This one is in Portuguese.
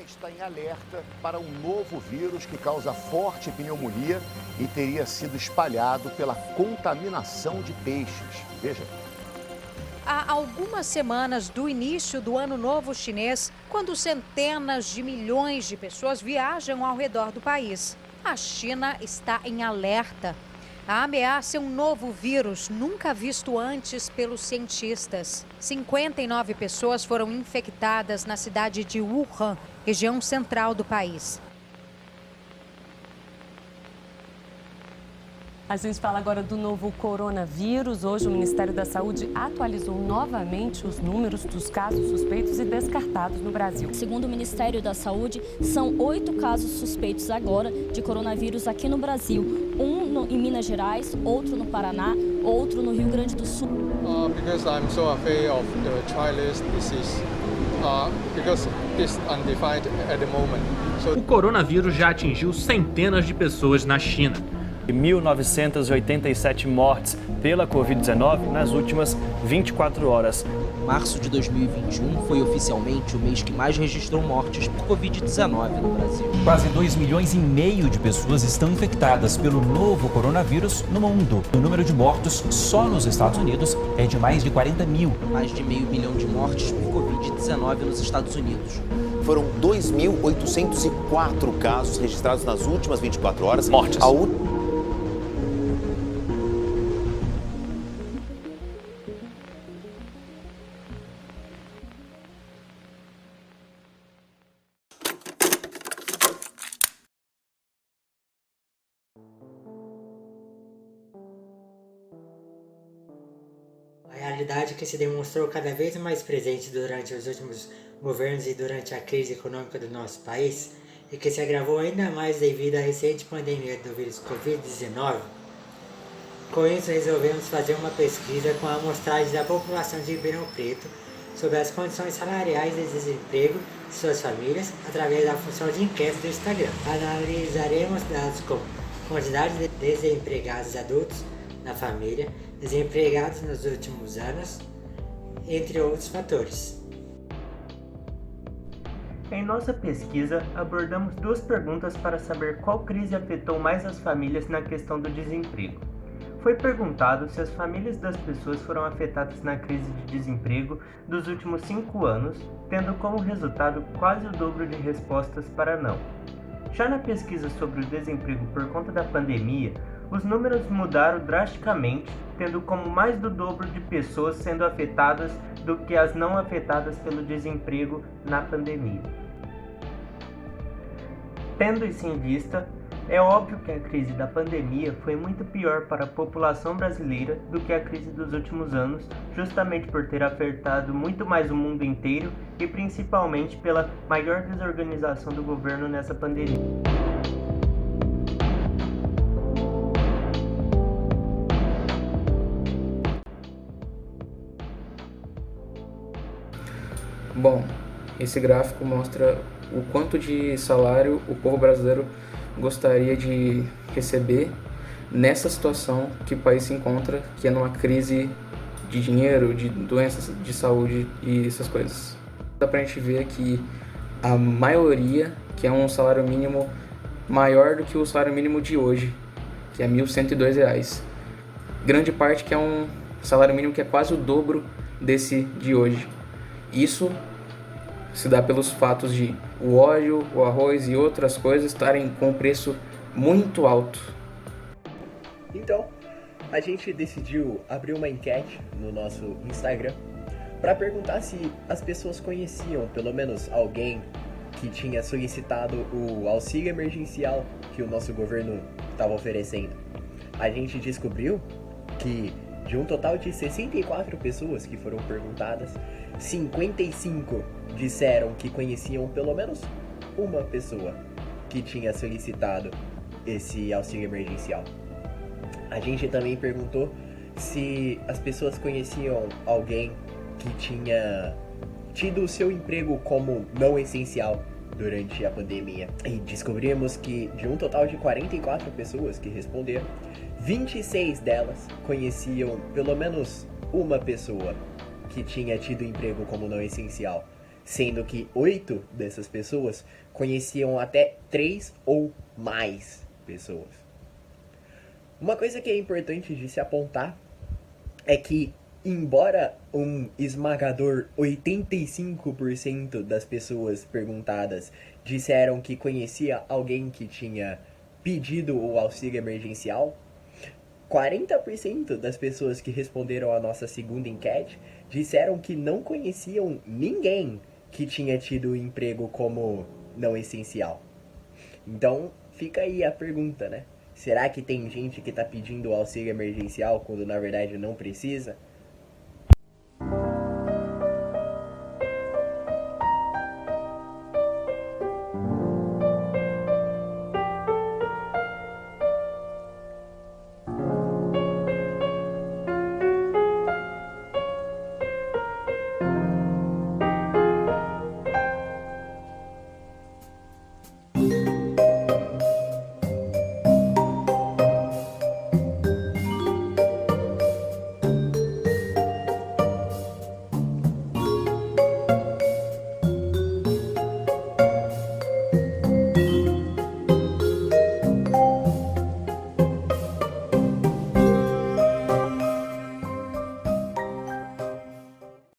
está em alerta para um novo vírus que causa forte pneumonia e teria sido espalhado pela contaminação de peixes. Veja. Há algumas semanas do início do Ano Novo Chinês, quando centenas de milhões de pessoas viajam ao redor do país, a China está em alerta. A ameaça é um novo vírus nunca visto antes pelos cientistas. 59 pessoas foram infectadas na cidade de Wuhan, região central do país. A gente fala agora do novo coronavírus. Hoje o Ministério da Saúde atualizou novamente os números dos casos suspeitos e descartados no Brasil. Segundo o Ministério da Saúde, são 8 casos suspeitos agora de coronavírus aqui no Brasil. Em Minas Gerais, outro no Paraná, outro no Rio Grande do Sul. Because I'm so afraid of the Chinese disease. Because it's undefined at the moment. O coronavírus já atingiu centenas de pessoas na China. 1.987 mortes pela Covid-19 nas últimas 24 horas. Março de 2021 foi oficialmente o mês que mais registrou mortes por Covid-19 no Brasil. Quase 2,5 milhões de pessoas estão infectadas pelo novo coronavírus no mundo. O número de mortos só nos Estados Unidos é de mais de 40 mil. Mais de meio milhão de mortes por Covid-19 nos Estados Unidos. Foram 2.804 casos registrados nas últimas 24 horas. Mortes. A realidade que se demonstrou cada vez mais presente durante os últimos governos e durante a crise econômica do nosso país e que se agravou ainda mais devido à recente pandemia do vírus Covid-19. Com isso, resolvemos fazer uma pesquisa com a amostragem da população de Ribeirão Preto sobre as condições salariais de desemprego de suas famílias através da função de enquete do Instagram. Analisaremos dados como quantidade de desempregados adultos na família, desempregados nos últimos anos, entre outros fatores. Em nossa pesquisa, abordamos 2 perguntas para saber qual crise afetou mais as famílias na questão do desemprego. Foi perguntado se as famílias das pessoas foram afetadas na crise de desemprego dos últimos 5 anos, tendo como resultado quase o dobro de respostas para não. Já na pesquisa sobre o desemprego por conta da pandemia, os números mudaram drasticamente, tendo como mais do dobro de pessoas sendo afetadas do que as não afetadas pelo desemprego na pandemia. Tendo isso em vista, é óbvio que a crise da pandemia foi muito pior para a população brasileira do que a crise dos últimos anos, justamente por ter afetado muito mais o mundo inteiro e principalmente pela maior desorganização do governo nessa pandemia. Bom, esse gráfico mostra o quanto de salário o povo brasileiro gostaria de receber nessa situação que o país se encontra, que é numa crise de dinheiro, de doenças, de saúde e essas coisas. Dá pra gente ver que a maioria quer um salário mínimo maior do que o salário mínimo de hoje, que é R$ 1.102. Grande parte quer um salário mínimo que é quase o dobro desse de hoje. Isso se dá pelos fatos de o óleo, o arroz e outras coisas estarem com preço muito alto. Então, a gente decidiu abrir uma enquete no nosso Instagram para perguntar se as pessoas conheciam pelo menos alguém que tinha solicitado o auxílio emergencial que o nosso governo estava oferecendo. A gente descobriu que de um total de 64 pessoas que foram perguntadas, 55 disseram que conheciam pelo menos uma pessoa que tinha solicitado esse auxílio emergencial. A gente também perguntou se as pessoas conheciam alguém que tinha tido o seu emprego como não essencial durante a pandemia. E descobrimos que de um total de 44 pessoas que responderam, 26 delas conheciam pelo menos uma pessoa que tinha tido emprego como não essencial, sendo que 8 dessas pessoas conheciam até 3 ou mais pessoas. Uma coisa que é importante de se apontar é que, embora um esmagador 85% das pessoas perguntadas disseram que conhecia alguém que tinha pedido o auxílio emergencial, 40% das pessoas que responderam à nossa segunda enquete disseram que não conheciam ninguém que tinha tido o emprego como não essencial. Então, fica aí a pergunta, né? Será que tem gente que está pedindo o auxílio emergencial quando na verdade não precisa?